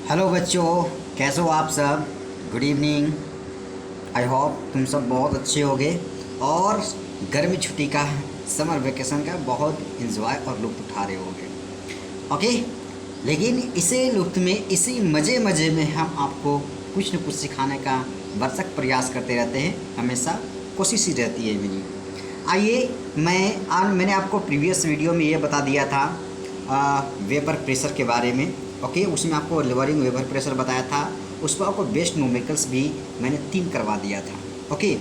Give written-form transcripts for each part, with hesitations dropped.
Hello बच्चों, कैसे हो आप सब। Good evening. आई होप तुम सब बहुत अच्छे होगे और गर्मी छुट्टी का समर वेकेशन का बहुत इन्जॉय और लुत्फ़ उठा रहे होगे। ओके, लेकिन इसी लुत्फ़ में, इसी मज़े मज़े में हम आपको कुछ न कुछ सिखाने का भरसक प्रयास करते रहते हैं। हमेशा कोशिश ही रहती है मेरी। आइए, मैंने आपको प्रीवियस वीडियो में ये बता दिया था वेपर प्रेशर के बारे में। ओके, उसमें आपको लिवरिंग वेपर प्रेशर बताया था। उस पर आपको बेस्ट न्यूमेरिकल्स भी मैंने 3 करवा दिया था। ओके,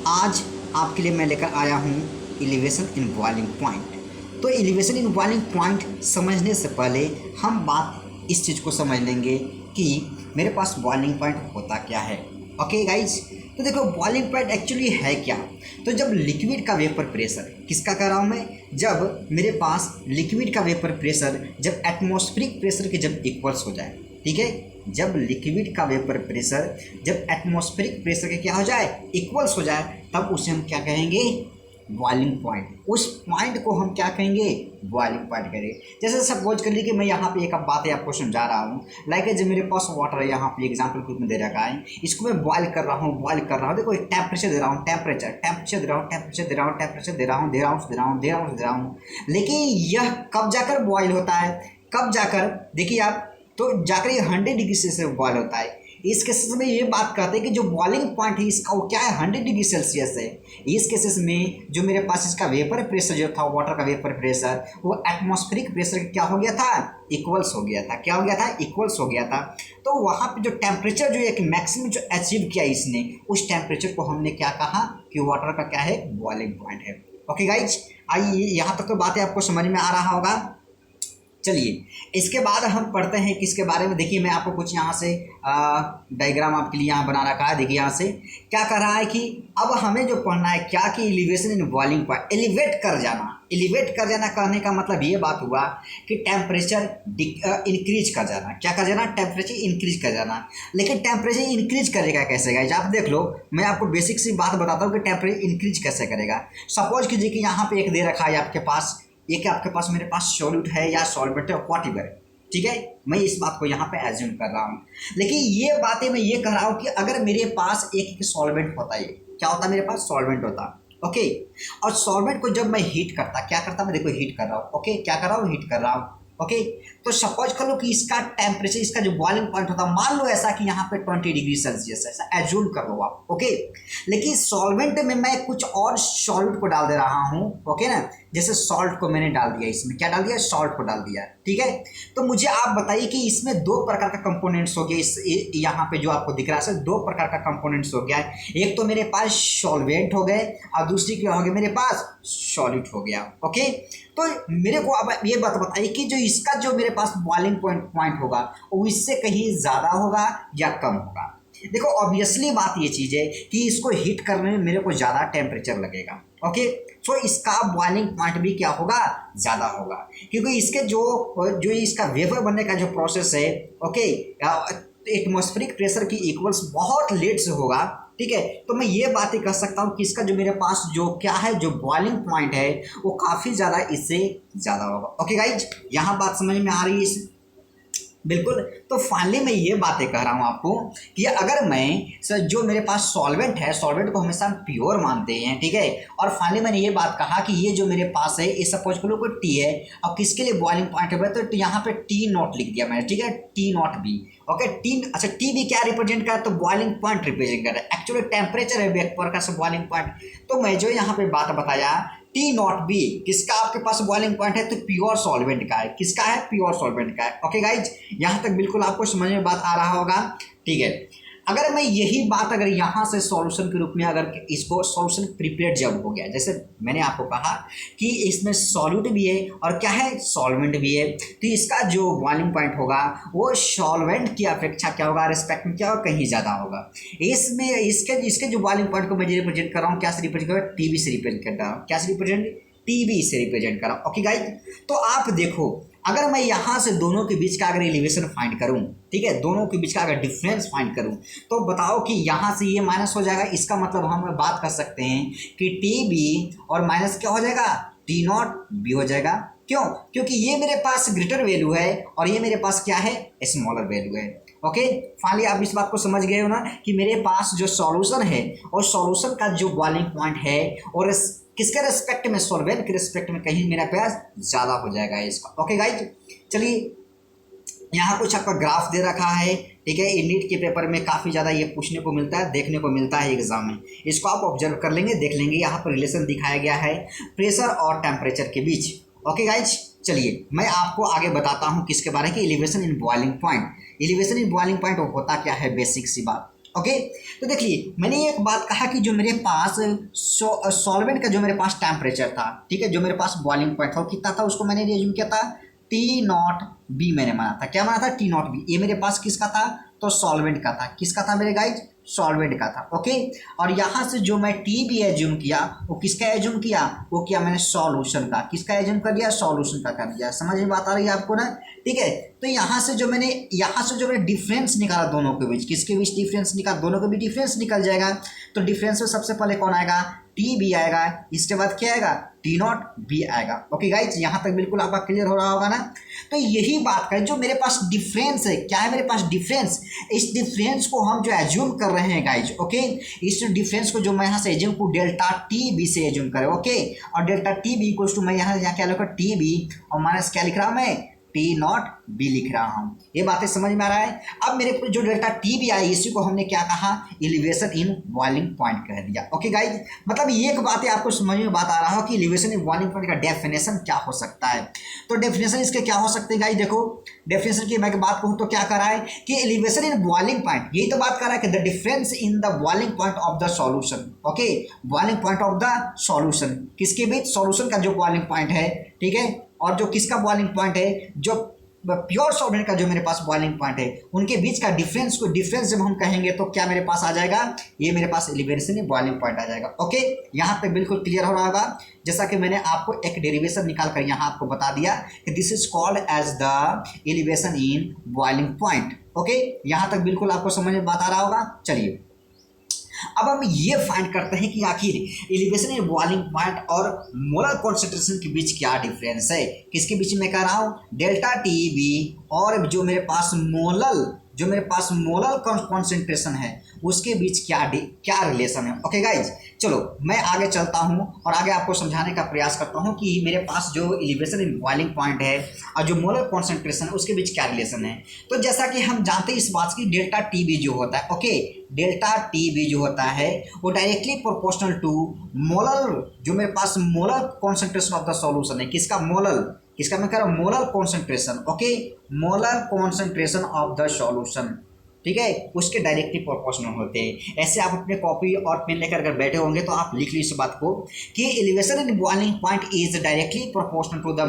आज आपके लिए मैं लेकर आया हूँ एलिवेशन इन बॉइलिंग पॉइंट। तो एलिवेशन इन बॉइलिंग पॉइंट समझने से पहले हम बात इस चीज़ को समझ लेंगे कि मेरे पास बॉइलिंग पॉइंट होता क्या है। ओके गाइज, तो देखो बॉइलिंग पॉइंट एक्चुअली है क्या। तो जब लिक्विड का वेपर प्रेशर, किसका कर रहा हूँ मैं, जब मेरे पास लिक्विड का वेपर प्रेशर जब एटमॉस्फेरिक प्रेशर के जब इक्वल्स हो जाए, ठीक है, जब लिक्विड का वेपर प्रेशर जब एटमॉस्फेरिक प्रेशर के क्या हो जाए, इक्वल्स हो जाए, तब उसे हम क्या कहेंगे, बॉइलिंग पॉइंट। उस पॉइंट को हम क्या कहेंगे, बॉइलिंग पॉइंट करेंगे। जैसे सपोज कर लीजिए कि मैं यहाँ पे एक अब बात है आपको समझा रहा हूँ, लाइक जब मेरे पास वाटर है, यहाँ पे एग्जांपल के रूप में दे रखा है, इसको मैं बॉइल कर रहा हूँ, बॉइल कर रहा हूँ। देखो टेम्परेचर दे रहा हूँ, टेम्परेचर दे रहा हूँ, टेम्परेचर दे रहा हूँ, टेम्परेचर दे रहा हूँ, दे रहा हूँ, दे रहा हूँ, दे रहा हूँ, दे रहा हूँ, लेकिन यह कब जाकर बॉइल होता है, कब जाकर, देखिए आप, तो जाकर ये 100 डिग्री से बॉइल होता है। इस केसेस में ये बात करते हैं कि जो बॉइलिंग पॉइंट है इसका वो क्या है, 100 डिग्री सेल्सियस है। इस केसेस में जो मेरे पास इसका वेपर प्रेशर जो था, वाटर का वेपर प्रेशर, वो एटमॉस्फेरिक प्रेशर क्या हो गया था, इक्वल्स हो गया था। क्या हो गया था, इक्वल्स हो गया था। तो वहाँ पे जो टेम्परेचर जो एक मैक्सिमम जो अचीव किया इसने, उस टेम्परेचर को हमने क्या कहा कि वाटर का क्या है, बॉइलिंग पॉइंट है। ओके गाइज, आइए यहाँ तक तो बातें आपको समझ में आ रहा होगा। चलिए, इसके बाद हम पढ़ते हैं किसके बारे में। देखिए मैं आपको कुछ यहाँ से डायग्राम आपके लिए यहाँ बना रखा है। देखिए यहाँ से क्या कर रहा है कि अब हमें जो पढ़ना है क्या कि elevation in boiling point, elevate कर जाना। एलिवेट कर जाना कहने का मतलब ये बात हुआ कि टेम्परेचर इंक्रीज कर जाना। क्या कर जाना, टेम्परेचर इंक्रीज कर जाना। लेकिन टेम्परेचर इंक्रीज करेगा कैसे गाइस, आप देख लो। मैं आपको बेसिक सी बात बताता हूँ कि टेम्परेचर इंक्रीज कैसे करेगा। सपोज कीजिए कि यहाँ पे एक दे रखा है आपके पास, ये कि आपके पास मेरे पास सॉल्यूट है या सॉल्वेंट है, व्हाटएवर, ठीक है, मैं इस बात को यहाँ पे एज्यूम कर रहा हूँ। लेकिन ये बातें मैं ये कह रहा हूँ कि अगर मेरे पास एक सॉल्वेंट होता है, क्या होता है, मेरे पास सॉल्वेंट होता, ओके, और सॉल्वेंट को जब मैं हीट करता, क्या करता, मैं देखो हीट कर रहा हूँ, ओके, क्या कर रहा हूँ, हीट कर रहा हूँ, ओके। तो सपोज कर लो कि इसका टेम्परेचर, इसका जो बॉइलिंग पॉइंट होता है, मान लो ऐसा कि यहाँ पे 20 डिग्री सेल्सियस है, ऐसा एज्यूम कर लो आप, ओके। लेकिन सॉल्वेंट में मैं कुछ और सॉल्ट को डाल दे रहा हूँ, ओके ना, जैसे सॉल्ट को मैंने डाल दिया, इसमें क्या डाल दिया, सॉल्ट को डाल दिया, ठीक है। तो मुझे आप बताइए कि इसमें 2 प्रकार का कंपोनेंट्स हो गया। इस यहाँ पे जो आपको दिख रहा है 2 प्रकार का कंपोनेंट्स हो गया है। एक तो मेरे पास सॉल्वेंट हो गए और दूसरी क्या हो गया, मेरे पास सॉलिड हो गया, ओके। तो मेरे को अब ये बात बताइए कि जो इसका जो मेरे पास बॉइलिंग पॉइंट होगा वो इससे कहीं ज़्यादा होगा या कम होगा। देखो ऑब्वियसली बात ये चीज़ है कि इसको हीट करने में मेरे को ज़्यादा टेम्परेचर लगेगा, ओके। सो इसका बॉइलिंग पॉइंट भी क्या होगा, ज़्यादा होगा, क्योंकि इसके जो इसका वेपर बनने का जो प्रोसेस है, ओके, एटमॉस्फेरिक प्रेशर की इक्वल्स बहुत लेट से होगा, ठीक है। तो मैं ये बात ही कह सकता हूँ कि इसका जो मेरे पास जो क्या है, जो बॉइलिंग पॉइंट है, वो काफ़ी ज़्यादा इससे ज़्यादा होगा। ओके गाइज, यहाँ बात समझ में आ रही है, बिल्कुल। तो फाइनली मैं ये बातें कह रहा हूँ आपको कि अगर मैं सर जो मेरे पास सॉल्वेंट है, सॉल्वेंट को हमेशा हम प्योर मानते हैं, ठीक है। और फाइनली मैंने ये बात कहा कि ये जो मेरे पास है, ये सपोज करो कोई टी है, और किसके लिए बॉइलिंग पॉइंट है, तो यहाँ पे T0 लिख दिया मैंने, ठीक है, T0 भी, ओके। टी, अच्छा, टी भी क्या रिप्रेजेंट कर रहा है, तो बॉइलिंग पॉइंट रिप्रेजेंट कर रहा है। एक्चुअली टेम्परेचर है एक प्रकार से बॉइलिंग पॉइंट। तो मैं जो यहाँ पे बात बताया, T0 भी किसका आपके पास बॉइलिंग पॉइंट है, तो प्योर सॉल्वेंट का है। किसका है, प्योर सॉल्वेंट का है। ओके गाइज, यहाँ तक बिल्कुल आपको समझ में बात आ रहा होगा, ठीक है। अगर मैं यही बात अगर यहाँ से सॉल्यूशन के रूप में, अगर इसको सॉल्यूशन प्रिपेयर्ड जब हो गया, जैसे मैंने आपको कहा कि इसमें सॉल्यूट भी है और क्या है, सॉल्वेंट भी है, तो इसका जो बॉइलिंग पॉइंट होगा वो सॉल्वेंट की अपेक्षा क्या होगा, रिस्पेक्ट में क्या होगा, कहीं ज़्यादा होगा। इसमें इसके जो बॉइलिंग पॉइंट को मैं रिप्रेजेंट कर रहा हूँ, क्या से रिप्रेजेंट कर रहा हूँ, टीबी से रिप्रेजेंट कर रहा हूँ, क्या से रिप्रेजेंट, टीबी से रिप्रेजेंट कर रहा हूँ। ओके गाइज, तो आप देखो अगर मैं यहाँ से दोनों के बीच का अगर एलिवेशन फाइंड करूँ, ठीक है, दोनों के बीच का अगर डिफरेंस फाइंड करूँ, तो बताओ कि यहाँ से ये माइनस हो जाएगा। इसका मतलब हम बात कर सकते हैं कि टी बी और माइनस क्या हो जाएगा, T0 भी हो जाएगा। क्यों, क्योंकि ये मेरे पास ग्रेटर वैल्यू है और ये मेरे पास क्या है, स्मॉलर वैल्यू है। ओके, फाइनली आप इस बात को समझ गए हो ना कि मेरे पास जो सॉल्यूशन है और सॉल्यूशन का जो बॉइलिंग पॉइंट है और किसके रेस्पेक्ट में, सॉल्वेंट के रेस्पेक्ट में कहीं मेरा प्यास ज़्यादा हो जाएगा इसका। ओके गाइज, चलिए यहाँ कुछ आपका ग्राफ दे रखा है, ठीक है। नीट के पेपर में काफ़ी ज़्यादा ये पूछने को मिलता है, देखने को मिलता है एग्जाम में। इसको आप ऑब्जर्व कर लेंगे, देख लेंगे। यहाँ पर रिलेशन दिखाया गया है प्रेशर और टेम्परेचर के बीच। ओके गाइज, चलिए मैं आपको आगे बताता हूँ किसके बारे में, elevation in boiling point. Elevation in boiling point होता क्या है, बेसिक सी बात। ओके, तो देखिए मैंने एक बात कहा कि जो मेरे पास सॉल्वेंट का जो मेरे पास टेम्परेचर था, ठीक है, जो मेरे पास बॉइलिंग पॉइंट था वो कितना था, उसको मैंने रिज्यूम किया था T0B मैंने माना था। क्या माना था? T0B। ये मेरे पास किसका था? तो सॉल्वेंट का था। किसका था मेरे गाइज? सॉल्वेंट का था। ओके, और यहाँ से जो मैं TB एज्यूम किया वो किसका एज्यूम किया? वो किया मैंने सॉल्यूशन का। किसका एज्यूम कर दिया? सॉल्यूशन का कर दिया। समझ में बात आ रही है आपको ना? ठीक है, तो यहाँ से जो मैंने डिफरेंस निकाला दोनों के बीच, किसके बीच डिफरेंस निकाला? दोनों के बीच डिफरेंस निकल जाएगा। तो डिफरेंस में सबसे पहले कौन आएगा? TB आएगा। इसके बाद क्या आएगा? T0B आएगा। ओके गाइज, यहाँ तक बिल्कुल आपका क्लियर हो रहा होगा ना? तो यही बात करें, जो मेरे पास डिफरेंस है, क्या है मेरे पास डिफरेंस, इस डिफरेंस को हम जो एज्यूम कर रहे हैं गाइज, ओके, इस डिफरेंस को जो मैं यहाँ से एज्यूम को डेल्टा TB से एज्यूम करें। ओके, और डेल्टा TB इक्वल्स टू मैं यहाँ क्या लिखा? TB और माइनस क्या लिख रहा हूँ मैं? T0B लिख रहा हूँ। ये बातें समझ में आ रहा है? अब मेरे को जो डेल्टा TB आई, इसी को हमने क्या कहा? एलिवेशन इन बॉइलिंग पॉइंट कह दिया। ओके गाइज, मतलब ये एक बात है आपको समझ में बात आ रहा हो कि एलिवेशन इन बॉइलिंग पॉइंट का डेफिनेशन क्या हो सकता है। तो डेफिनेशन इसके क्या हो सकते हैं गाइज? देखो, डेफिनेशन की मैं बात कहूँ तो क्या कर रहा है कि एलिवेशन इन बॉइलिंग पॉइंट, यही तो बात कर रहा है कि the difference in the boiling point of the solution. Okay, boiling point of the solution, किसके बीच? सॉल्यूशन का जो बॉइलिंग पॉइंट है, ठीक है, और जो किसका बॉइलिंग पॉइंट है, जो प्योर सॉल्वेंट का जो मेरे पास बॉइलिंग पॉइंट है, उनके बीच का डिफरेंस जब हम कहेंगे तो क्या मेरे पास आ जाएगा? ये मेरे पास एलिवेशन इन बॉइलिंग पॉइंट आ जाएगा। ओके, यहाँ पे बिल्कुल क्लियर हो रहा होगा। जैसा कि मैंने आपको एक डेरिवेशन निकाल कर यहाँ आपको बता दिया कि this is called as the elevation in boiling point. Okay, यहाँ तक बिल्कुल आपको समझ में बात आ रहा होगा। चलिए अब हम ये फाइंड करते हैं कि आखिर एलिवेशन इन बॉइलिंग पॉइंट और मोलर कॉन्सेंट्रेशन के बीच क्या डिफरेंस है। किसके बीच में कह रहा हूँ? डेल्टा TB और जो मेरे पास मोलर कॉन्सेंट्रेशन है उसके बीच क्या रिलेशन है। ओके गाइज, चलो मैं आगे चलता हूँ और आगे आपको समझाने का प्रयास करता हूँ कि मेरे पास जो एलिवेशन इन बॉइलिंग पॉइंट है और जो मोलर कॉन्सेंट्रेशन है उसके बीच क्या रिलेशन है। तो जैसा कि हम जानते हैं इस बात की, डेल्टा TB जो होता है, ओके, डेल्टा TB जो होता है वो डायरेक्टली प्रोपोर्शनल टू मोलर, जो मेरे पास molar concentration of the solution है। किसका? किसका मैं कह रहा हूँ? Molar concentration. Okay, molar concentration of the solution, ठीक है, उसके डायरेक्टली प्रोपोर्शनल होते हैं। ऐसे आप अपने कॉपी और पेन लेकर अगर बैठे होंगे तो आप लिख लीजिए इस बात को कि elevation in boiling point is directly proportional to the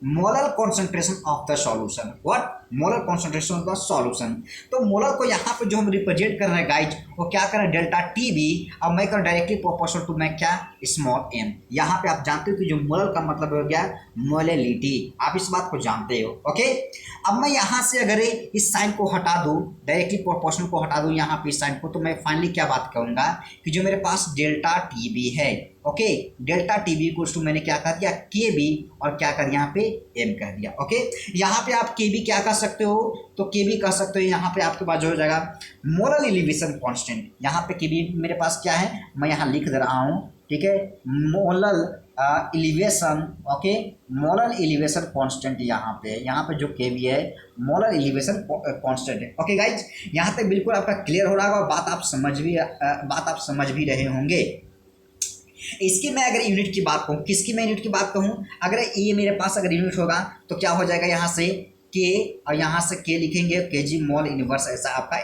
molar concentration of the solution. What? Molar concentration of the solution. तो मोलर को यहाँ पे जो हम रिप्रेजेंट कर रहे हैं गाइज, वो क्या कर रहे हैं? Delta TB। अब मैं कर डायरेक्टली प्रोपोर्शनल टू मैं क्या? Small m। यहाँ पे आप जानते हो कि जो मोलर का मतलब हो गया मोलेलिटी, आप इस बात को जानते हो। ओके, अब मैं यहाँ से अगर इस साइन को हटा दूँ, डायरेक्टली प्रोपोर्शनल को हटा दूँ यहाँ पे इस साइन को, तो मैं फाइनली क्या बात कहूँगा कि जो मेरे पास डेल्टा TB है, okay, delta TB equals to मैंने क्या कर दिया? KB और क्या कर यहाँ पे? M कह दिया। ओके, यहाँ पे आप KB क्या कर सकते हो? तो KB कह सकते हो यहाँ पे आपके पास जो हो जाएगा मोलर एलिवेशन कांस्टेंट। यहाँ पे KB मेरे पास क्या है? मैं यहाँ लिख दे रहा हूँ, ठीक है, molar elevation. Okay, molar elevation constant यहाँ पे जो KB है मोलर एलिवेशन कांस्टेंट है। ओके गाइज, यहाँ तक बिल्कुल आपका क्लियर हो रहा होगा, बात आप समझ भी रहे होंगे। इसकी मैं अगर यूनिट की बात कहूँ, किसकी मैं यूनिट की बात कहूँ, अगर ये मेरे पास अगर यूनिट होगा तो क्या हो जाएगा? यहाँ से K और यहाँ से K लिखेंगे, kg मोल इनवर्स, ऐसा आपका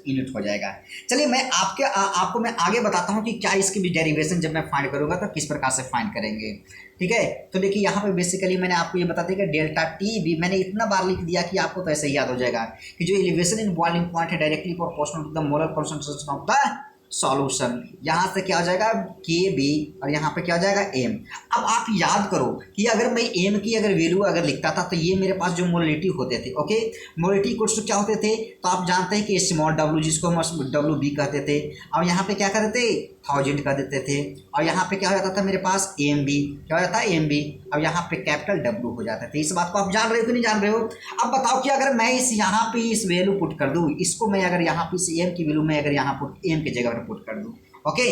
यूनिट हो जाएगा। चलिए मैं आपको मैं आगे बताता हूँ कि क्या इसकी भी डेरिवेशन जब मैं फाइंड करूँगा तो किस प्रकार से फाइंड करेंगे। ठीक है, तो देखिए यहाँ पे बेसिकली मैंने आपको ये बता दिया कि डेल्टा TB मैंने इतना बार लिख दिया कि आपको तो ऐसे ही याद हो जाएगा कि जो एलिवेशन इन बॉइलिंग पॉइंट है directly proportional to the molar concentration of the solution. यहाँ से क्या हो जाएगा? KB और यहाँ पे क्या हो जाएगा? M। अब आप याद करो कि अगर मैं M की अगर वैल्यू अगर लिखता था तो ये मेरे पास जो मोलिटी होते थे, ओके, मोलिटी इक्वल्स टू क्या होते थे? तो आप जानते हैं कि स्मॉल w जिसको हम WB कहते थे, और यहाँ पे क्या करते थे? 1000 कर देते थे, और यहाँ पे क्या हो जाता था मेरे पास AMB, क्या हो जाता है AMB, अब यहाँ पे कैपिटल W हो जाता था। इस बात को आप जान रहे हो कि नहीं जान रहे हो? अब बताओ कि अगर मैं इस यहाँ पे इस वैल्यू पुट कर दूँ, इसको मैं अगर यहाँ पे इस AM की वैल्यू मैं अगर यहाँ पुट AM की जगह पर पुट कर दूँ, ओके,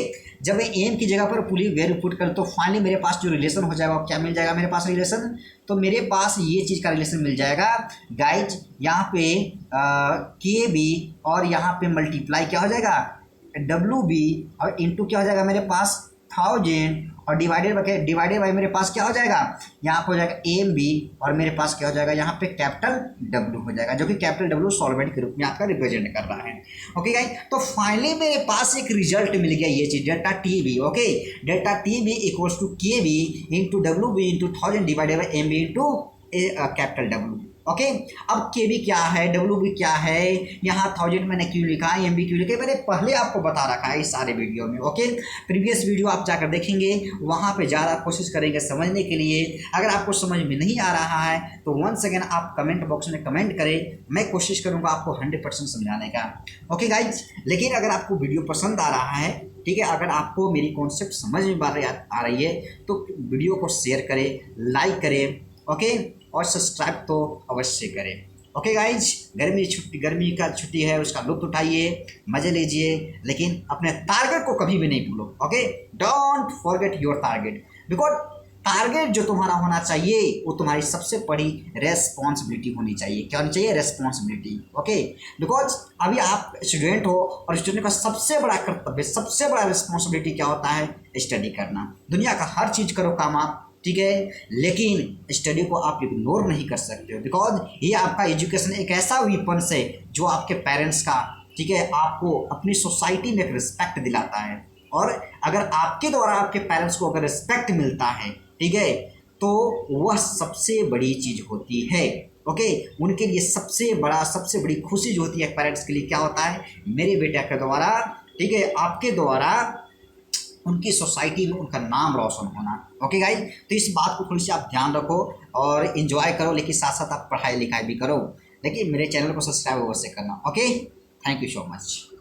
जब मैं AM की जगह पर पूरी वैल्यू पुट कर, तो फाइनली मेरे पास जो रिलेशन हो जाएगा, क्या मिल जाएगा मेरे पास रिलेशन? तो मेरे पास ये चीज़ का रिलेशन मिल जाएगा गाइज, यहाँ पे KB और यहाँ पे मल्टीप्लाई क्या हो जाएगा WB, और इंटू क्या हो जाएगा मेरे पास 1000, और डिवाइडेड बाई मेरे पास क्या हो जाएगा, यहाँ पे हो जाएगा AMB, और मेरे पास क्या हो जाएगा यहाँ पे कैपिटल W हो जाएगा, जो कि कैपिटल W सॉल्वेंट के रूप में आपका रिप्रेजेंट कर रहा है। ओके गाइस, तो फाइनली मेरे पास एक रिजल्ट मिल गया, ये चीज delta TB, okay, delta TB equals to KB into WB into 1000 divided by MB into capital W। Okay, अब KB क्या है, WB क्या है, यहाँ 1000 मैंने क्यों लिखा, MB क्यों लिखा, मैंने पहले आपको बता रखा है इस सारे वीडियो में। ओके, प्रीवियस वीडियो आप जाकर देखेंगे, वहाँ पे ज़्यादा कोशिश करेंगे समझने के लिए। अगर आपको समझ में नहीं आ रहा है तो वंस अगेन आप कमेंट बॉक्स में कमेंट करें, मैं कोशिश करूँगा आपको 100% समझाने का। ओके गाइज, लेकिन अगर आपको वीडियो पसंद आ रहा है, ठीक है, अगर आपको मेरी कॉन्सेप्ट समझ में आ रही है, तो वीडियो को शेयर करें, लाइक करें, ओके, और सब्सक्राइब तो अवश्य करें। ओके गाइज, गर्मी का छुट्टी है, उसका लुत्फ उठाइए, मजे लीजिए, लेकिन अपने टारगेट को कभी भी नहीं भूलो। Okay, don't forget your target, because target जो तुम्हारा होना चाहिए वो तुम्हारी सबसे बड़ी रेस्पॉन्सिबिलिटी होनी चाहिए। क्या होनी चाहिए? रेस्पॉन्सिबिलिटी। ओके, बिकॉज अभी आप स्टूडेंट हो, और स्टूडेंट का सबसे बड़ा कर्तव्य, सबसे बड़ा रिस्पॉन्सिबिलिटी क्या होता है? स्टडी करना। दुनिया का हर चीज़ करो काम आप, ठीक है, लेकिन स्टडी को आप इग्नोर नहीं कर सकते हो, बिकॉज ये आपका एजुकेशन एक ऐसा वीपन है जो आपके पेरेंट्स का, ठीक है, आपको अपनी सोसाइटी में एक रिस्पेक्ट दिलाता है। और अगर आपके द्वारा आपके पेरेंट्स को अगर रिस्पेक्ट मिलता है, ठीक है, तो वह सबसे बड़ी चीज़ होती है। ओके, उनके लिए सबसे बड़ी खुशी जो होती है पेरेंट्स के लिए क्या होता है? मेरे बेटे के द्वारा, ठीक है, आपके द्वारा उनकी सोसाइटी में उनका नाम रोशन होना। ओके गाइज, तो इस बात को थोड़ी सी आप ध्यान रखो और इन्जॉय करो, लेकिन साथ साथ आप पढ़ाई लिखाई भी करो, लेकिन मेरे चैनल को सब्सक्राइब अवश्य करना। Okay, thank you so much.